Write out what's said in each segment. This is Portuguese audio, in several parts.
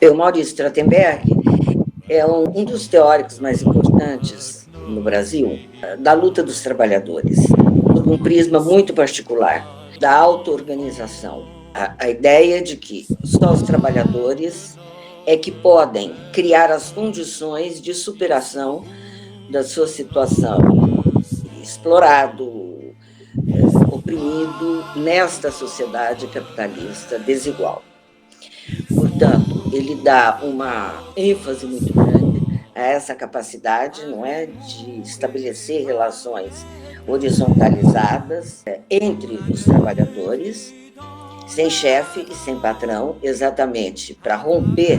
O Maurício Trachtenberg é um dos teóricos mais importantes no Brasil da luta dos trabalhadores, sob um prisma muito particular da auto-organização. A ideia de que só os trabalhadores é que podem criar as condições de superação da sua situação explorado, oprimido nesta sociedade capitalista desigual. Portanto, ele dá uma ênfase muito grande a essa capacidade, não é, de estabelecer relações horizontalizadas entre os trabalhadores, sem chefe e sem patrão, exatamente para romper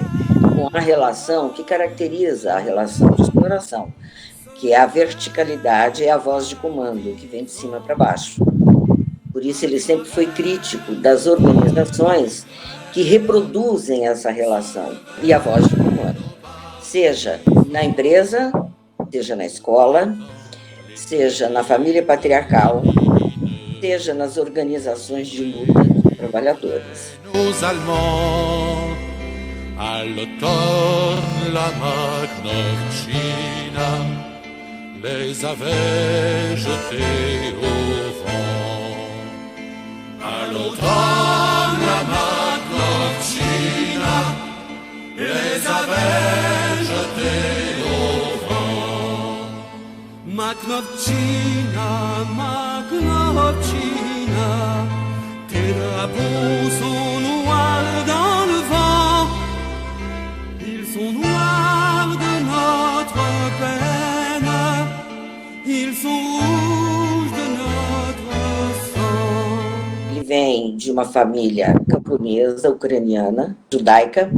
com a relação que caracteriza a relação de exploração, que é a verticalidade, é a voz de comando, que vem de cima para baixo. Por isso ele sempre foi crítico das organizações que reproduzem essa relação e a voz de comando, seja na empresa, seja na escola, seja na família patriarcal, seja nas organizações de luta de trabalhadores. Nos Allemands, à l'automne, la Magnovchina les avait jetés au vent. À l'automne, la Magnovchina les avait jetés au vent. Magnovchina, Magnovchina, tes drapeaux sont noirs dans le vent. Ils sont noirs de notre peine, ils sont rouges de notre sang. Ele vem de uma família camponesa, ucraniana, judaica,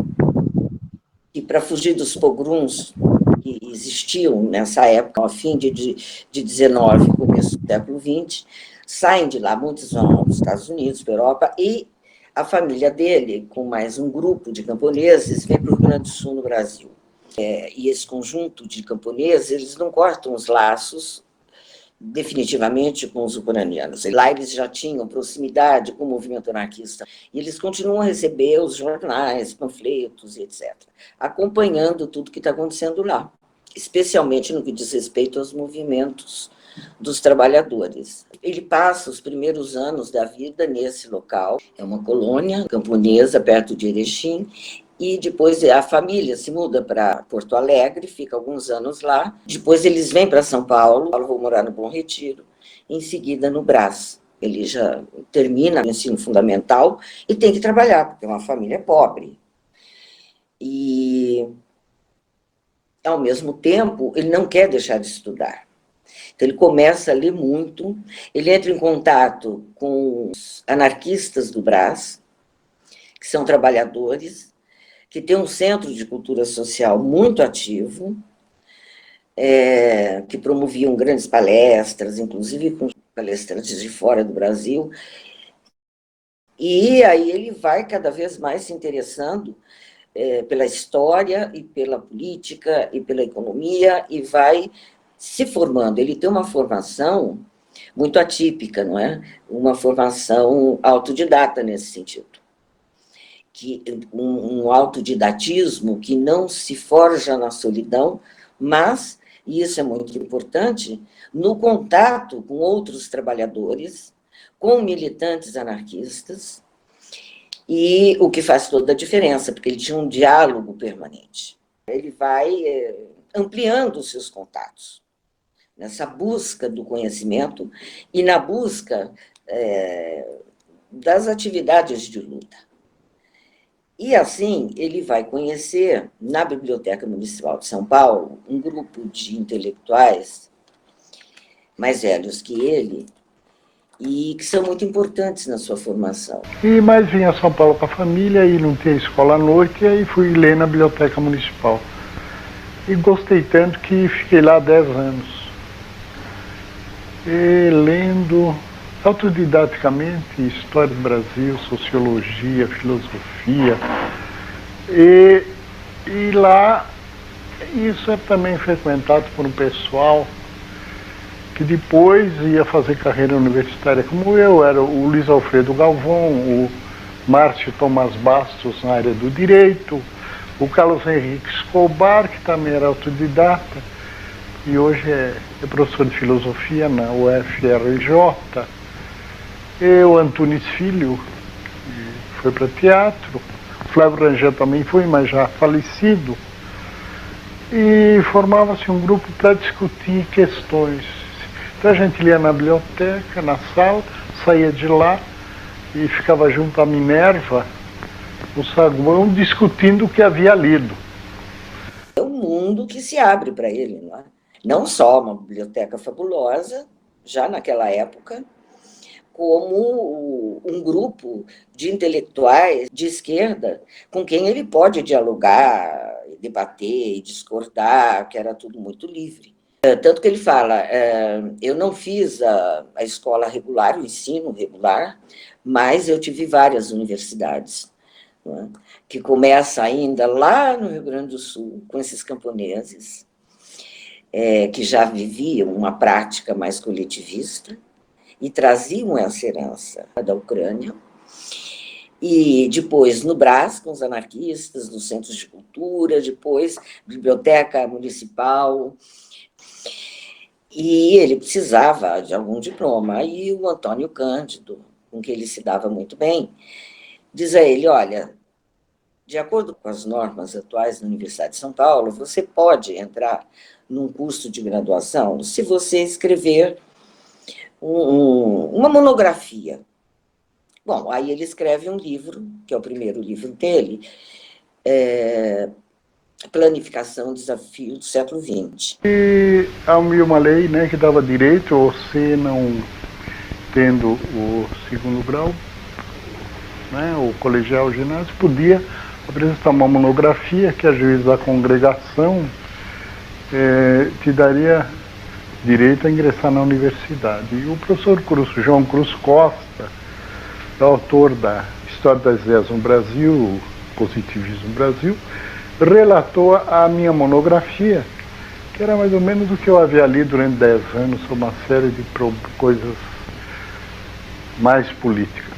e para fugir dos pogroms que existiam nessa época, ao fim de 19, começo do século XX, saem de lá, muitos vão aos Estados Unidos, para a Europa, e a família dele, com mais um grupo de camponeses, vem para o Rio Grande do Sul, no Brasil. E esse conjunto de camponeses, eles não cortam os laços definitivamente com os ucranianos. Lá eles já tinham proximidade com o movimento anarquista, e eles continuam a receber os jornais, panfletos, etc., acompanhando tudo que está acontecendo lá, especialmente no que diz respeito aos movimentos dos trabalhadores. Ele passa os primeiros anos da vida nesse local, é uma colônia camponesa perto de Erechim, e depois a família se muda para Porto Alegre, fica alguns anos lá, depois eles vêm para São Paulo, vão morar no Bom Retiro, em seguida no Brás. Ele já termina o ensino fundamental e tem que trabalhar, porque é uma família pobre. E, ao mesmo tempo, ele não quer deixar de estudar. Então, ele começa a ler muito, ele entra em contato com os anarquistas do Brás, que são trabalhadores, que tem um centro de cultura social muito ativo, que promoviam grandes palestras, inclusive com palestrantes de fora do Brasil. E aí ele vai cada vez mais se interessando pela história e pela política e pela economia, e vai se formando. Ele tem uma formação muito atípica, não é? Uma formação autodidata nesse sentido. Um autodidatismo que não se forja na solidão, mas, e isso é muito importante, no contato com outros trabalhadores, com militantes anarquistas, e o que faz toda a diferença, porque ele tinha um diálogo permanente. Ele vai ampliando os seus contatos, nessa busca do conhecimento e na busca das atividades de luta. E assim, ele vai conhecer, na Biblioteca Municipal de São Paulo, um grupo de intelectuais mais velhos que ele, e que são muito importantes na sua formação. Mas vim a São Paulo com a família e não tinha escola à noite, e aí fui ler na Biblioteca Municipal. E gostei tanto que fiquei lá 10 anos. E lendo autodidaticamente história do Brasil, sociologia, filosofia. E lá isso é também frequentado por um pessoal que depois ia fazer carreira universitária como eu, era o Luiz Alfredo Galvão, o Márcio Tomás Bastos na área do direito, O Carlos Henrique Escobar, que também era autodidata, e hoje é professor de filosofia na UFRJ. E o Antunes Filho, que foi para teatro. O Flávio Rangel também foi, mas já falecido. E formava-se um grupo para discutir questões. Então a gente lia na biblioteca, na sala, saía de lá e ficava junto à Minerva, no saguão, discutindo o que havia lido. É um mundo que se abre para ele, não é? Não só uma biblioteca fabulosa, já naquela época, como um grupo de intelectuais de esquerda com quem ele pode dialogar, debater e discordar, que era tudo muito livre. Tanto que ele fala, eu não fiz a escola regular, o ensino regular, mas eu tive várias universidades, né, que começa ainda lá no Rio Grande do Sul, com esses camponeses, que já viviam uma prática mais coletivista, e traziam essa herança da Ucrânia, e depois no Brás, com os anarquistas, nos centros de cultura, depois biblioteca municipal, e ele precisava de algum diploma, e o Antônio Cândido, com quem ele se dava muito bem, diz a ele, olha, de acordo com as normas atuais da Universidade de São Paulo, você pode entrar num curso de graduação se você escrever uma monografia. Bom, aí ele escreve um livro, que é o primeiro livro dele, Planificação, Desafio do Século XX. E havia uma lei, né, que dava direito, você não tendo o segundo grau, né, o colegial, o ginásio, podia apresentar uma monografia que a juiz da congregação te daria direito a ingressar na universidade. E o professor João Cruz Costa, autor da História das Ideias no Brasil, Positivismo no Brasil, relatou a minha monografia, que era mais ou menos o que eu havia lido durante 10 anos sobre uma série de coisas mais políticas.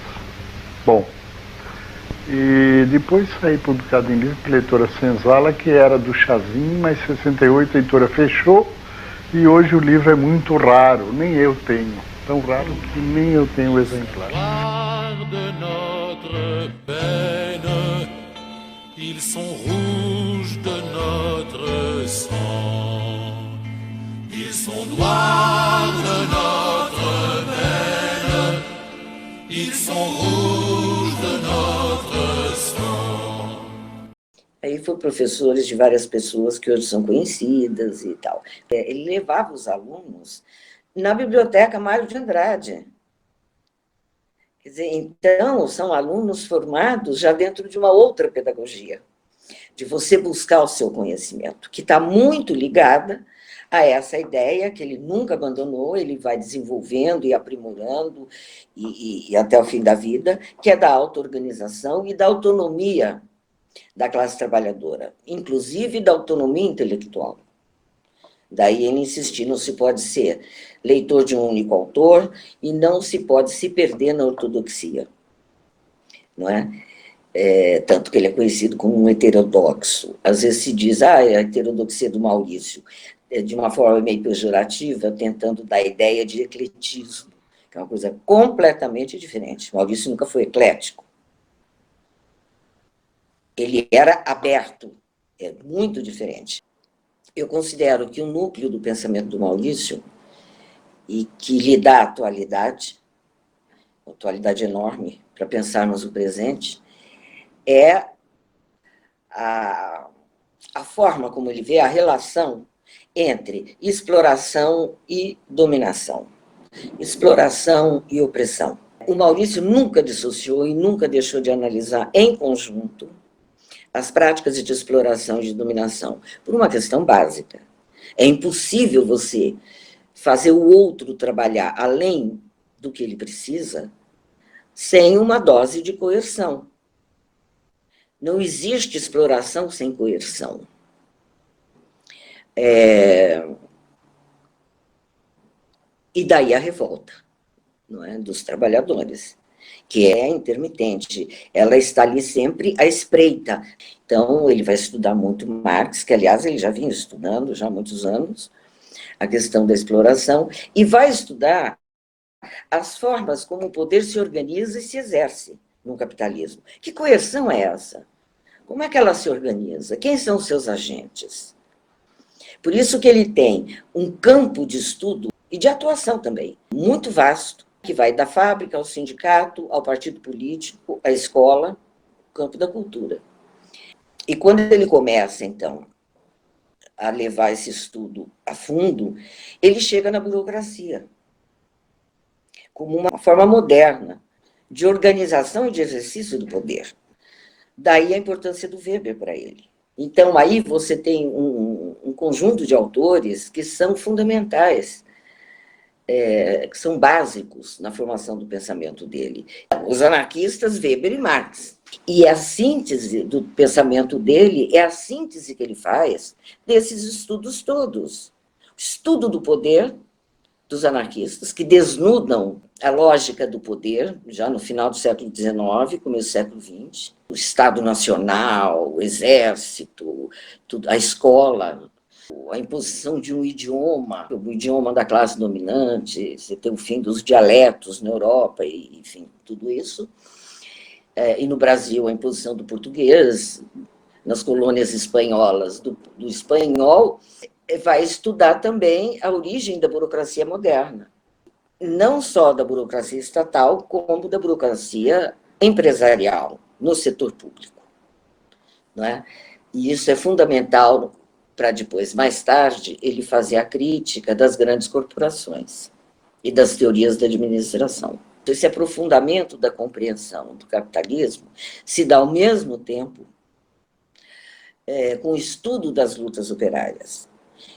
Bom, e depois saí publicado em livro pela editora Senzala, que era do Chazinho, mas em 68 a editora fechou, e hoje o livro é muito raro, nem eu tenho. Tão raro que nem eu tenho o exemplar. De notre peine, ils sont rouges de notre sang. Ils sont noirs de notre peine, ils sont rouges de notre sang. Aí foram professores de várias pessoas que hoje são conhecidas e tal. Ele levava os alunos na biblioteca Mário de Andrade. Quer dizer, então, são alunos formados já dentro de uma outra pedagogia, de você buscar o seu conhecimento, que está muito ligada a essa ideia que ele nunca abandonou, ele vai desenvolvendo e aprimorando e até o fim da vida, que é da auto-organização e da autonomia da classe trabalhadora, inclusive da autonomia intelectual. Daí ele insistir, não se pode ser leitor de um único autor e não se pode se perder na ortodoxia. Não é? Tanto que ele é conhecido como um heterodoxo. Às vezes se diz, a heterodoxia do Maurício, de uma forma meio pejorativa, tentando dar a ideia de ecletismo, que é uma coisa completamente diferente. Maurício nunca foi eclético. Ele era aberto, é muito diferente. Eu considero que o núcleo do pensamento do Maurício, e que lhe dá atualidade enorme para pensarmos o presente, é a forma como ele vê a relação entre exploração e dominação, exploração e opressão. O Maurício nunca dissociou e nunca deixou de analisar em conjunto as práticas de exploração e de dominação, por uma questão básica. É impossível você fazer o outro trabalhar além do que ele precisa sem uma dose de coerção. Não existe exploração sem coerção. E daí a revolta, não é, dos trabalhadores. que é intermitente. Ela está ali sempre à espreita. Então, ele vai estudar muito Marx, que, aliás, ele já vinha estudando já há muitos anos, a questão da exploração, e vai estudar as formas como o poder se organiza e se exerce no capitalismo. Que coerção é essa? Como é que ela se organiza? Quem são os seus agentes? Por isso que ele tem um campo de estudo e de atuação também, muito vasto, que vai da fábrica ao sindicato, ao partido político, à escola, campo da cultura. E quando ele começa, então, a levar esse estudo a fundo, ele chega na burocracia, como uma forma moderna de organização e de exercício do poder. Daí a importância do Weber para ele. Então, aí você tem um conjunto de autores que são fundamentais, que são básicos na formação do pensamento dele. Os anarquistas, Weber e Marx. E a síntese do pensamento dele é a síntese que ele faz desses estudos todos. O estudo do poder dos anarquistas, que desnudam a lógica do poder, já no final do século XIX, começo do século XX, o Estado Nacional, o Exército, a escola, a imposição de um idioma, o idioma da classe dominante, você tem o fim dos dialetos na Europa, e, enfim, tudo isso. E no Brasil, a imposição do português, nas colônias espanholas, do espanhol, vai estudar também a origem da burocracia moderna. Não só da burocracia estatal, como da burocracia empresarial, no setor público. Não é? E isso é fundamental para depois, mais tarde, ele fazer a crítica das grandes corporações e das teorias da administração. Esse aprofundamento da compreensão do capitalismo se dá ao mesmo tempo com o estudo das lutas operárias.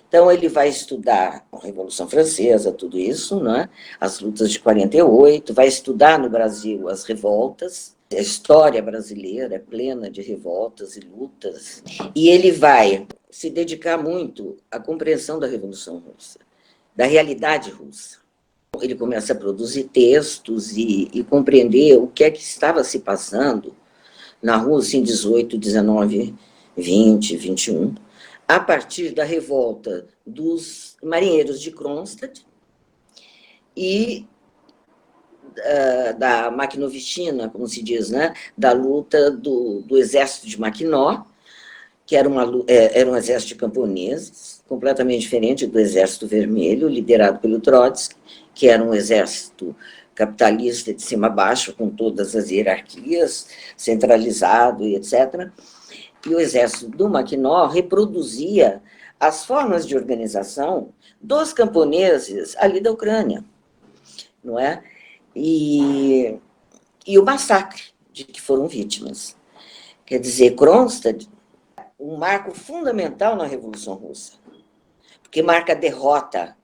Então, ele vai estudar a Revolução Francesa, tudo isso, né? As lutas de 48, vai estudar no Brasil as revoltas, a história brasileira é plena de revoltas e lutas, e ele vai se dedicar muito à compreensão da Revolução Russa, da realidade russa. Ele começa a produzir textos e compreender o que é que estava se passando na Rússia em 18, 19, 20, 21, a partir da revolta dos marinheiros de Kronstadt e da Makhnovщина, como se diz, né? Da luta do exército de Makhno, que era um exército de camponeses, completamente diferente do Exército Vermelho, liderado pelo Trotsky, que era um exército capitalista de cima a baixo, com todas as hierarquias, centralizado e etc., e o exército do Makhno reproduzia as formas de organização dos camponeses ali da Ucrânia, não é? E o massacre de que foram vítimas. Quer dizer, Kronstadt, um marco fundamental na Revolução Russa, porque marca a derrota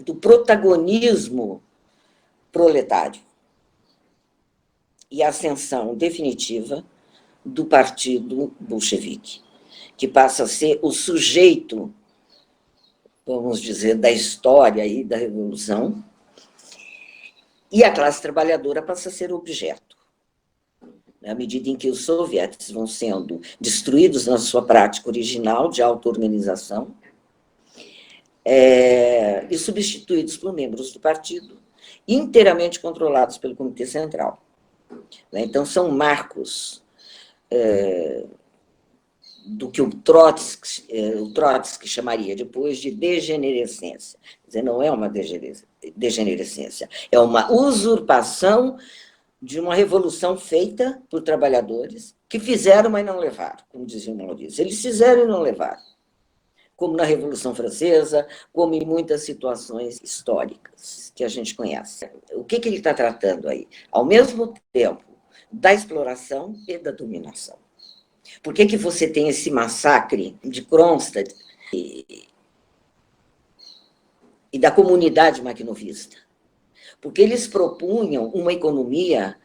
do protagonismo proletário e a ascensão definitiva do partido bolchevique, que passa a ser o sujeito, vamos dizer, da história e da Revolução, e a classe trabalhadora passa a ser objeto. À medida em que os soviéticos vão sendo destruídos na sua prática original de auto-organização e substituídos por membros do partido, inteiramente controlados pelo Comitê Central. Então, são marcos do que o Trotsky chamaria depois de degenerescência. Quer dizer, não é uma degenerescência, é uma usurpação de uma revolução feita por trabalhadores que fizeram, mas não levaram, como dizia o Maurício. Eles fizeram e não levaram, como na Revolução Francesa, como em muitas situações históricas que a gente conhece. O que ele está tratando aí? Ao mesmo tempo da exploração e da dominação. Por que você tem esse massacre de Kronstadt e da comunidade maquinovista? Porque eles propunham uma economia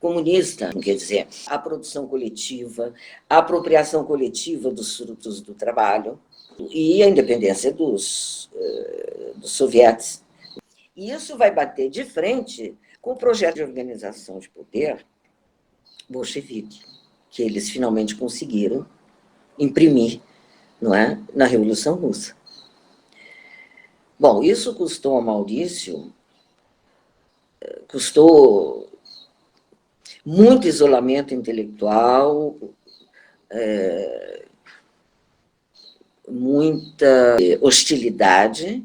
comunista, quer dizer, a produção coletiva, a apropriação coletiva dos frutos do trabalho e a independência dos soviéticos. E isso vai bater de frente com o projeto de organização de poder bolchevique, que eles finalmente conseguiram imprimir, não é, na Revolução Russa. Bom, isso custou a Maurício, custou muito isolamento intelectual, muita hostilidade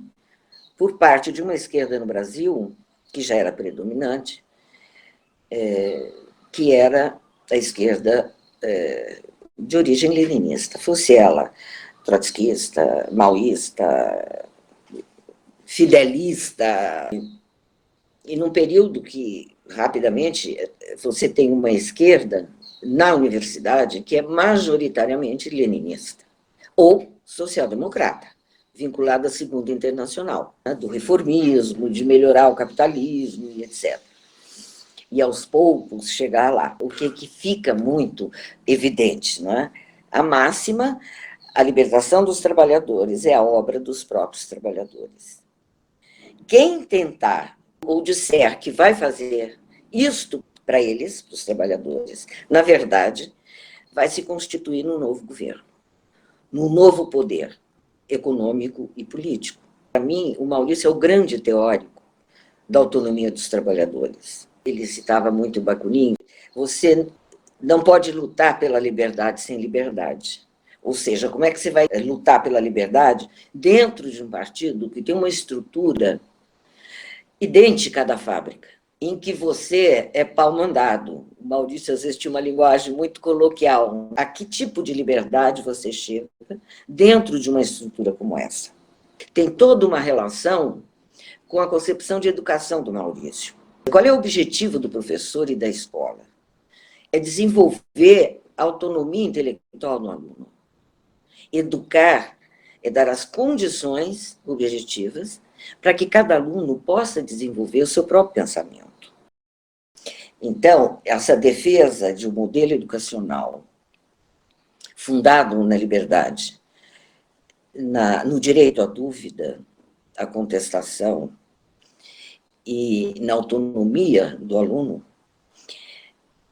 por parte de uma esquerda no Brasil, que já era predominante, que era a esquerda de origem leninista, fosse ela trotskista, maoísta, fidelista, e num período que, rapidamente, você tem uma esquerda na universidade que é majoritariamente leninista, ou social-democrata, vinculada à Segunda Internacional, né, do reformismo, de melhorar o capitalismo, e etc. E, aos poucos, chegar lá. O que fica muito evidente, não é? A máxima, a libertação dos trabalhadores é a obra dos próprios trabalhadores. Quem tentar ou disser que vai fazer isto para eles, para os trabalhadores, na verdade, vai se constituir num novo governo, num novo poder econômico e político. Para mim, o Maurício é o grande teórico da autonomia dos trabalhadores. Ele citava muito Bakunin, você não pode lutar pela liberdade sem liberdade. Ou seja, como é que você vai lutar pela liberdade dentro de um partido que tem uma estrutura idêntica à da fábrica, em que você é pau-mandado. O Maurício, às vezes, tinha uma linguagem muito coloquial. A que tipo de liberdade você chega dentro de uma estrutura como essa? Tem toda uma relação com a concepção de educação do Maurício. Qual é o objetivo do professor e da escola? É desenvolver autonomia intelectual no aluno. Educar é dar as condições objetivas para que cada aluno possa desenvolver o seu próprio pensamento. Então, essa defesa de um modelo educacional fundado na liberdade, no direito à dúvida, à contestação e na autonomia do aluno,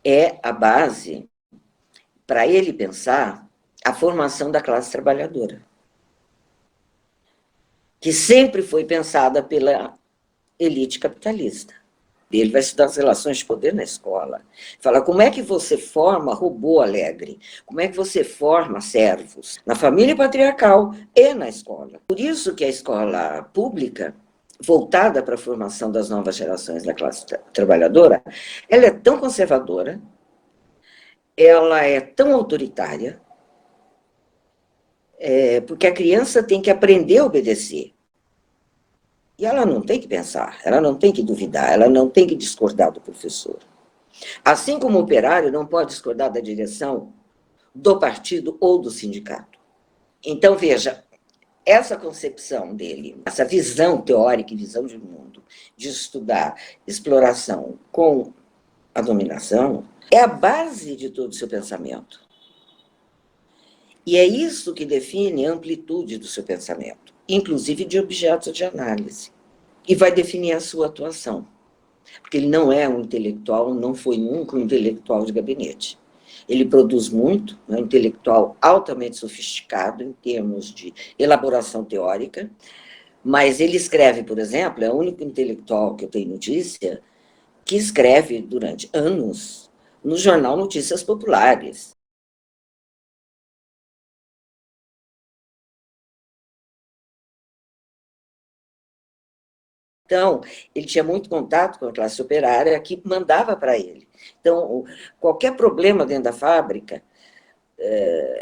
é a base para ele pensar a formação da classe trabalhadora, que sempre foi pensada pela elite capitalista. Ele vai estudar as relações de poder na escola. Fala, como é que você forma robô alegre? Como é que você forma servos? Na família patriarcal e na escola. Por isso que a escola pública, voltada para a formação das novas gerações da classe trabalhadora, ela é tão conservadora, ela é tão autoritária, porque a criança tem que aprender a obedecer. E ela não tem que pensar, ela não tem que duvidar, ela não tem que discordar do professor. Assim como o operário não pode discordar da direção do partido ou do sindicato. Então, veja, essa concepção dele, essa visão teórica e visão de mundo, de estudar exploração com a dominação, é a base de todo o seu pensamento. E é isso que define a amplitude do seu pensamento, inclusive de objetos de análise, e vai definir a sua atuação, porque ele não é um intelectual, não foi nunca um intelectual de gabinete. Ele produz muito, é um intelectual altamente sofisticado em termos de elaboração teórica, mas ele escreve, por exemplo, é o único intelectual que eu tenho notícia que escreve durante anos no jornal Notícias Populares. Então, ele tinha muito contato com a classe operária que mandava para ele. Então, qualquer problema dentro da fábrica,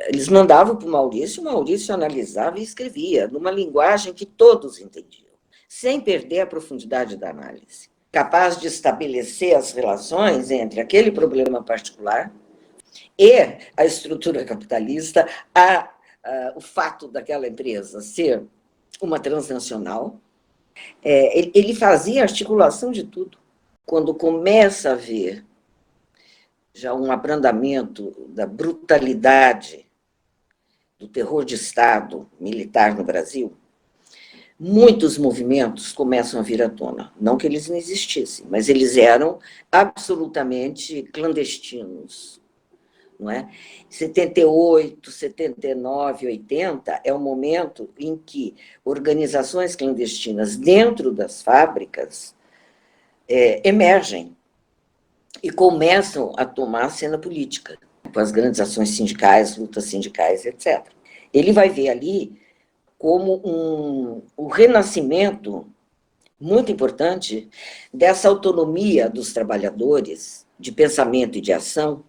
eles mandavam para o Maurício analisava e escrevia, numa linguagem que todos entendiam, sem perder a profundidade da análise. Capaz de estabelecer as relações entre aquele problema particular e a estrutura capitalista, o fato daquela empresa ser uma transnacional. Ele fazia articulação de tudo. Quando começa a haver já um abrandamento da brutalidade do terror de Estado militar no Brasil, muitos movimentos começam a vir à tona. Não que eles não existissem, mas eles eram absolutamente clandestinos. Não é? 78, 79, 80 é o momento em que organizações clandestinas dentro das fábricas emergem e começam a tomar a cena política, com as grandes ações sindicais, lutas sindicais, etc. Ele vai ver ali como um renascimento muito importante dessa autonomia dos trabalhadores, de pensamento e de ação.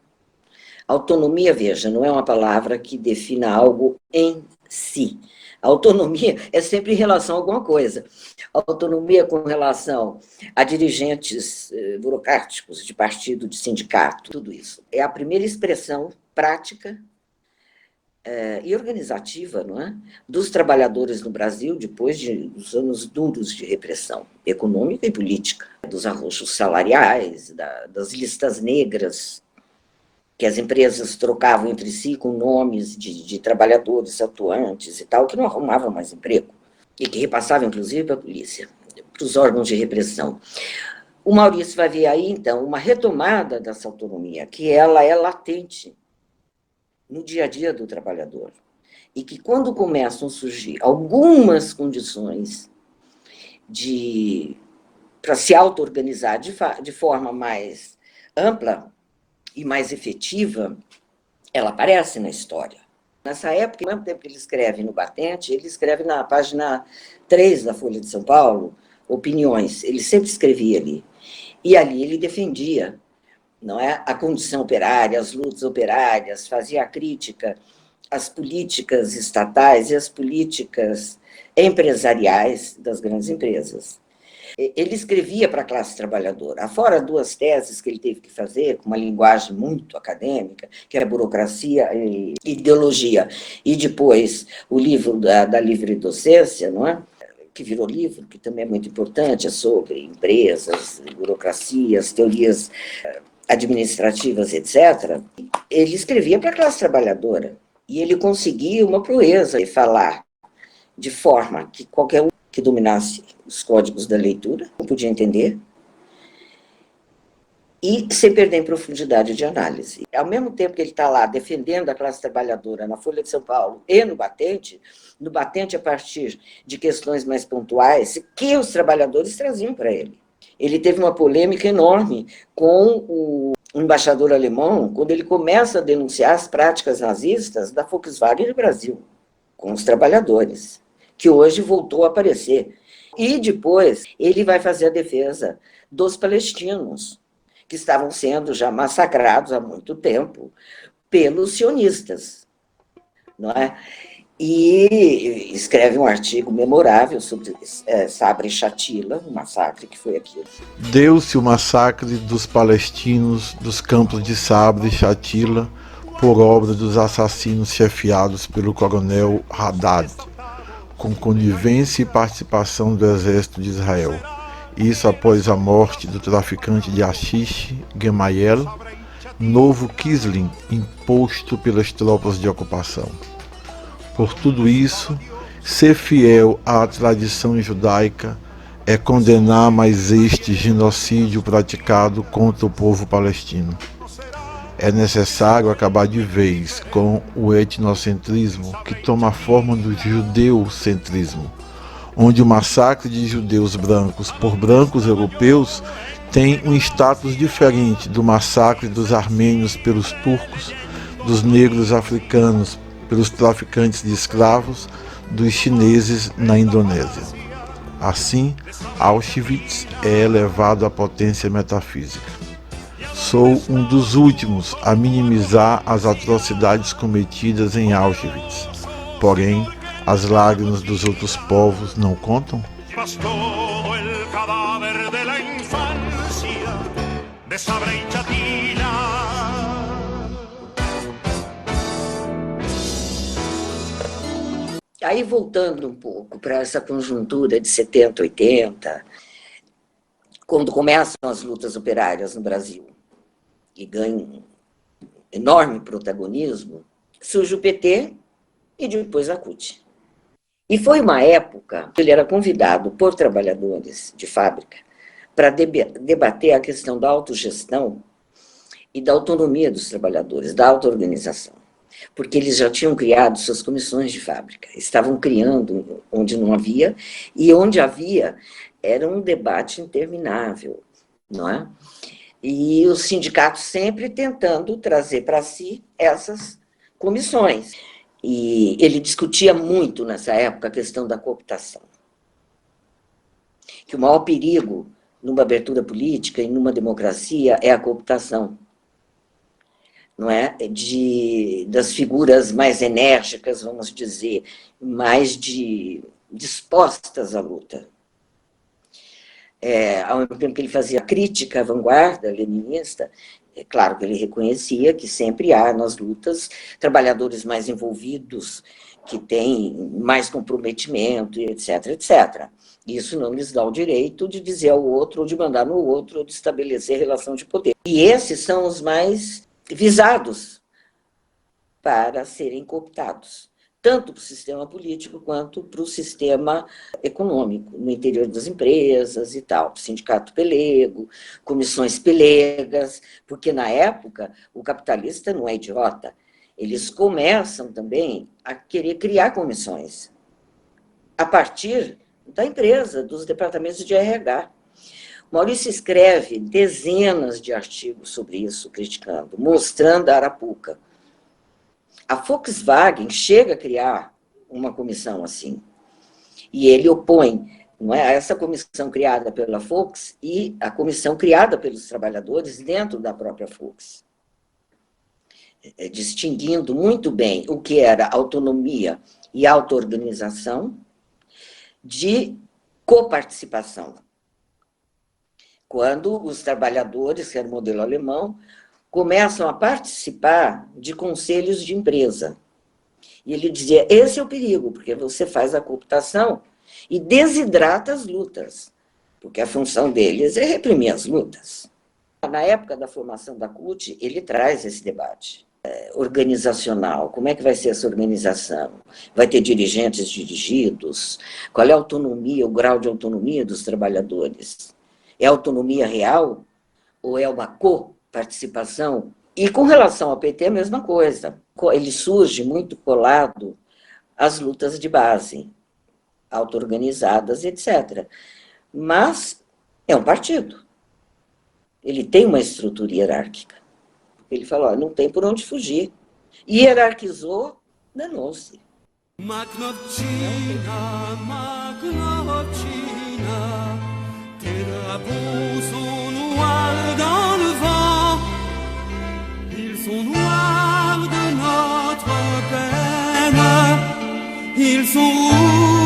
Autonomia, veja, não é uma palavra que defina algo em si. A autonomia é sempre em relação a alguma coisa. A autonomia com relação a dirigentes burocráticos de partido, de sindicato, tudo isso. É a primeira expressão prática e organizativa, não é? Dos trabalhadores no Brasil, depois dos anos duros de repressão econômica e política, dos arroxos salariais, das listas negras, que as empresas trocavam entre si com nomes de trabalhadores atuantes e tal, que não arrumavam mais emprego, e que repassavam, inclusive, para a polícia, para os órgãos de repressão. O Maurício vai ver aí, então, uma retomada dessa autonomia, que ela é latente no dia a dia do trabalhador, e que quando começam a surgir algumas condições para se auto-organizar de forma mais ampla e mais efetiva, ela aparece na história. Nessa época, ao mesmo tempo que ele escreve no Batente, ele escreve na página 3 da Folha de São Paulo, opiniões, ele sempre escrevia ali. E ali ele defendia, não é, a condição operária, as lutas operárias, fazia a crítica às políticas estatais e às políticas empresariais das grandes empresas. Ele escrevia para a classe trabalhadora, afora 2 teses que ele teve que fazer, com uma linguagem muito acadêmica, que era Burocracia e Ideologia, e depois o livro da livre docência, não é? Que virou livro, que também é muito importante, é sobre empresas, burocracias, teorias administrativas, etc. Ele escrevia para a classe trabalhadora, e ele conseguia uma proeza de falar de forma que qualquer um que dominasse os códigos da leitura não podia entender, e sem perder em profundidade de análise. Ao mesmo tempo que ele está lá defendendo a classe trabalhadora na Folha de São Paulo e no Batente a partir de questões mais pontuais que os trabalhadores traziam para ele. Ele teve uma polêmica enorme com o embaixador alemão, quando ele começa a denunciar as práticas nazistas da Volkswagen no Brasil, com os trabalhadores, que hoje voltou a aparecer. E depois ele vai fazer a defesa dos palestinos, que estavam sendo já massacrados há muito tempo pelos sionistas, não é? E escreve um artigo memorável sobre Sabra e Shatila, um massacre que foi aquilo. Deu-se o massacre dos palestinos dos campos de Sabra e Shatila por obra dos assassinos chefiados pelo coronel Haddad, com conivência e participação do exército de Israel. Isso após a morte do traficante de haxixe, Gemayel, novo Kisling, imposto pelas tropas de ocupação. Por tudo isso, ser fiel à tradição judaica é condenar mais este genocídio praticado contra o povo palestino. É necessário acabar de vez com o etnocentrismo que toma a forma do judeucentrismo, onde o massacre de judeus brancos por brancos europeus tem um status diferente do massacre dos armênios pelos turcos, dos negros africanos pelos traficantes de escravos, dos chineses na Indonésia. Assim, Auschwitz é elevado à potência metafísica. Sou um dos últimos a minimizar as atrocidades cometidas em Auschwitz. Porém, as lágrimas dos outros povos não contam? Aí, voltando um pouco para essa conjuntura de 70, 80, quando começam as lutas operárias no Brasil e ganham enorme protagonismo, surge o PT e depois a CUT. E foi uma época que ele era convidado por trabalhadores de fábrica para debater a questão da autogestão e da autonomia dos trabalhadores, da auto-organização. Porque eles já tinham criado suas comissões de fábrica, estavam criando onde não havia, e onde havia era um debate interminável, não é? E os sindicatos sempre tentando trazer para si essas comissões. E ele discutia muito nessa época a questão da cooptação. Que o maior perigo numa abertura política e numa democracia é a cooptação, não é? Das figuras mais enérgicas, vamos dizer, mais dispostas à luta. Ao mesmo tempo que ele fazia crítica à vanguarda leninista, é claro que ele reconhecia que sempre há nas lutas trabalhadores mais envolvidos, que têm mais comprometimento, etc, etc. Isso não lhes dá o direito de dizer ao outro, ou de mandar no outro, ou de estabelecer relação de poder. E esses são os mais visados para serem cooptados, tanto para o sistema político quanto para o sistema econômico, no interior das empresas e tal, sindicato pelego, comissões pelegas, porque na época o capitalista não é idiota, eles começam também a querer criar comissões a partir da empresa, dos departamentos de RH. Maurício escreve dezenas de artigos sobre isso, criticando, mostrando a arapuca. A Volkswagen chega a criar uma comissão assim, e ele opõe, não é, essa comissão criada pela Volks e a comissão criada pelos trabalhadores dentro da própria Volks, distinguindo muito bem o que era autonomia e auto-organização de coparticipação. Quando os trabalhadores, que era o modelo alemão, começam a participar de conselhos de empresa. E ele dizia, esse é o perigo, porque você faz a cooptação e desidrata as lutas, porque a função deles é reprimir as lutas. Na época da formação da CUT, ele traz esse debate organizacional. Como é que vai ser essa organização? Vai ter dirigentes dirigidos? Qual é a autonomia, o grau de autonomia dos trabalhadores? É autonomia real ou é uma coparticipação? E com relação ao PT, a mesma coisa. Ele surge muito colado às lutas de base, auto-organizadas, etc. Mas é um partido. Ele tem uma estrutura hierárquica. Ele falou, não tem por onde fugir. E hierarquizou, danou-se. Magnotina, Magnotina, tes drapeaux sont noirs dans le vent, ils sont noirs de notre peine, ils sont rouges